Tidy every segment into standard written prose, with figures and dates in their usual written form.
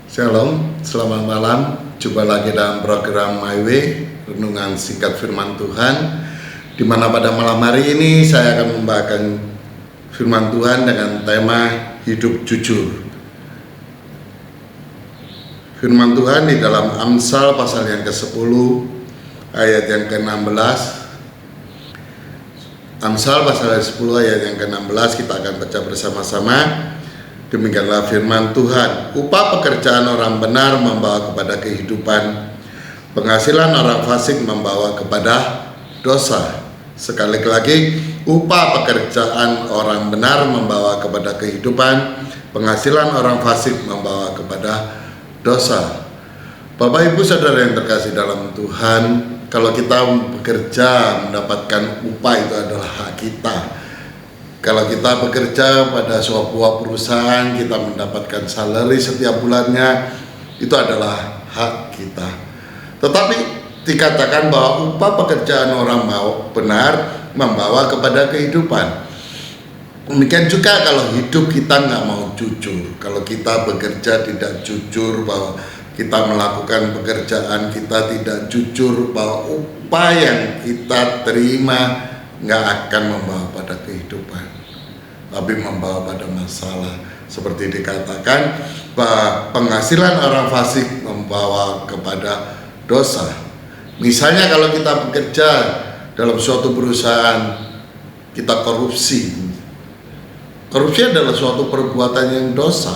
Shalom, selamat malam. Jumpa lagi dalam program My Way, renungan singkat firman Tuhan, di mana pada malam hari ini saya akan membawakan firman Tuhan dengan tema hidup jujur. Firman Tuhan di dalam Amsal pasal yang ke-10 ayat yang ke-16. Amsal pasal 10 ayat yang ke-16 kita akan baca bersama-sama. Demikianlah firman Tuhan. Upah pekerjaan orang benar membawa kepada kehidupan, penghasilan orang fasik membawa kepada dosa. Sekali lagi, upah pekerjaan orang benar membawa kepada kehidupan, penghasilan orang fasik membawa kepada dosa. Bapak Ibu Saudara yang terkasih dalam Tuhan, kalau kita bekerja mendapatkan upah itu adalah hak kita. Kalau kita bekerja pada sebuah perusahaan, kita mendapatkan salary setiap bulannya, itu adalah hak kita. Tetapi dikatakan bahwa upah pekerjaan orang benar membawa kepada kehidupan. Demikian juga kalau hidup kita nggak mau jujur, kalau kita bekerja tidak jujur, bahwa kita melakukan pekerjaan kita tidak jujur, bahwa upah yang kita terima nggak akan membawa pada kehidupan, tapi membawa pada masalah. Seperti dikatakan bahwa penghasilan orang fasik membawa kepada dosa. Misalnya kalau kita bekerja dalam suatu perusahaan, kita korupsi. Korupsi adalah suatu perbuatan yang dosa.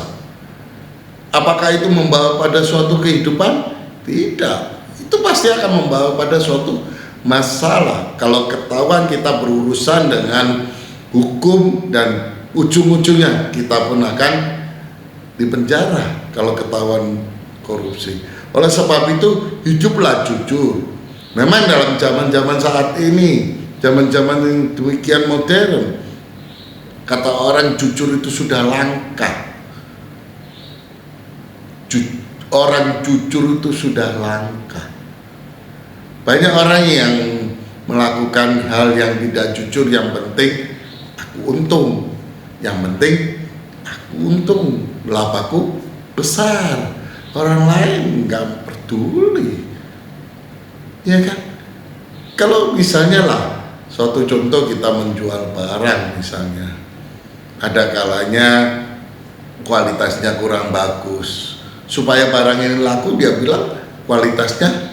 Apakah itu membawa pada suatu kehidupan? Tidak. Itu pasti akan membawa pada suatu masalah. Kalau ketahuan kita berurusan dengan hukum dan ujung-ujungnya kita pun akan dipenjara kalau ketahuan korupsi. Oleh sebab itu, hiduplah jujur. Memang dalam zaman-zaman saat ini, zaman-zaman yang demikian modern, kata orang jujur itu sudah langka. Orang jujur itu sudah langka. Banyak orang yang melakukan hal yang tidak jujur. Yang penting aku untung, yang penting aku untung, lapaku besar, orang lain nggak peduli, ya kan? Kalau misalnya lah, suatu contoh kita menjual barang misalnya, ada kalanya kualitasnya kurang bagus. Supaya barang ini laku, dia bilang kualitasnya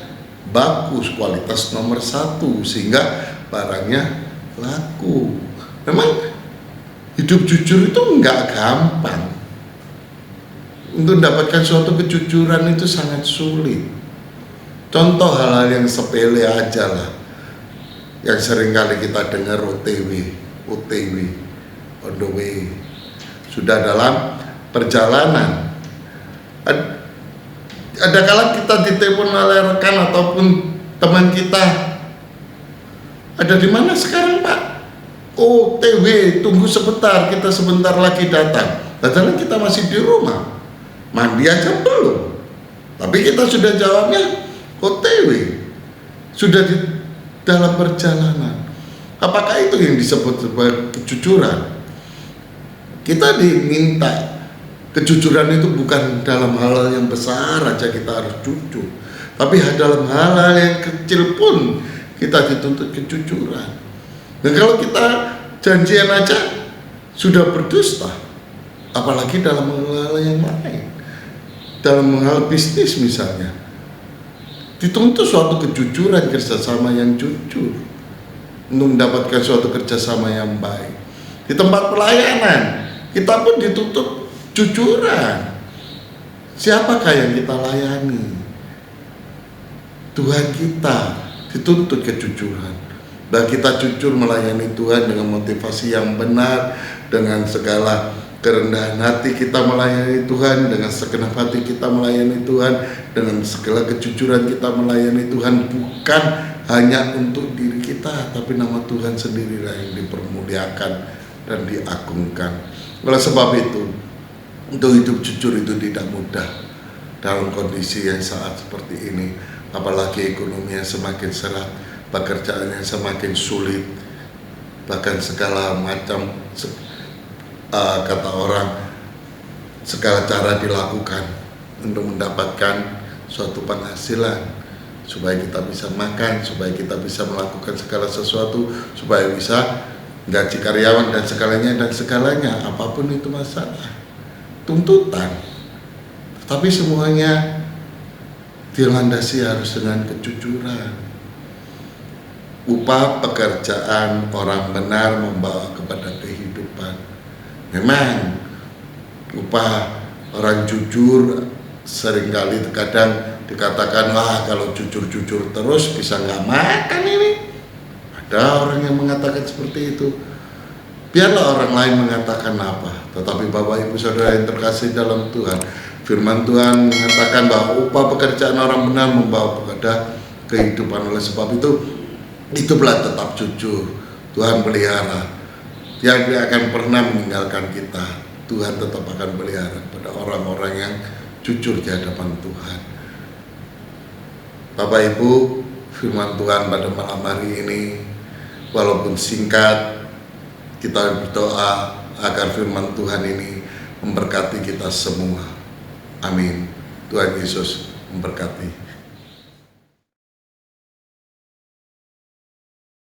bagus, kualitas nomor 1, sehingga barangnya laku. Memang hidup jujur itu nggak gampang. Untuk mendapatkan suatu kejujuran itu sangat sulit. Contoh hal-hal yang sepele aja lah, yang sering kali kita dengar OTW, on the way. Sudah dalam perjalanan, ada kala kita ditelepon oleh rekan ataupun teman kita, ada di mana sekarang Pak? OTW, tunggu sebentar, kita sebentar lagi datang. Padahal kita masih di rumah, mandi aja belum, tapi kita sudah jawabnya OTW, sudah di dalam perjalanan. Apakah itu yang disebut sebagai kejujuran? Kita diminta kejujuran itu bukan dalam hal yang besar aja kita harus jujur, tapi dalam hal-hal yang kecil pun kita dituntut kejujuran. Dan kalau kita janjian aja sudah berdusta, apalagi dalam hal yang lain. Dalam hal bisnis misalnya, dituntut suatu kejujuran, kerjasama yang jujur untuk mendapatkan suatu kerjasama yang baik. Di tempat pelayanan kita pun dituntut jujuran. Siapakah yang kita layani? Tuhan kita, dituntut kejujuran. Dan kita jujur melayani Tuhan dengan motivasi yang benar, dengan segala kerendahan hati kita melayani Tuhan, dengan segenap hati kita melayani Tuhan, dengan segala kejujuran kita melayani Tuhan, bukan hanya untuk diri kita, tapi nama Tuhan sendirilah yang dipermuliakan dan diagungkan. Oleh sebab itu, untuk hidup jujur itu tidak mudah dalam kondisi yang saat seperti ini, apalagi ekonominya semakin serat, pekerjaannya semakin sulit, bahkan segala macam kata orang segala cara dilakukan untuk mendapatkan suatu penghasilan, supaya kita bisa makan, supaya kita bisa melakukan segala sesuatu, supaya bisa gaji karyawan dan segalanya, apapun itu masalah, tuntutan. Tapi semuanya dilandasi harus dengan kejujuran. Upah pekerjaan orang benar membawa kepada kehidupan. Memang upah orang jujur seringkali terkadang dikatakan, wah kalau jujur-jujur terus bisa nggak makan ini. Ada orang yang mengatakan seperti itu. Biarlah orang lain mengatakan apa, tetapi Bapak Ibu Saudara yang terkasih dalam Tuhan, firman Tuhan mengatakan bahwa upah pekerjaan orang benar membawa kepada kehidupan. Oleh sebab itu belah tetap jujur. Tuhan pelihara. Dia tidak akan pernah meninggalkan kita. Tuhan tetap akan pelihara pada orang-orang yang jujur di hadapan Tuhan. Bapak Ibu, firman Tuhan pada malam hari ini walaupun singkat, kita berdoa agar firman Tuhan ini memberkati kita semua. Amin. Tuhan Yesus memberkati.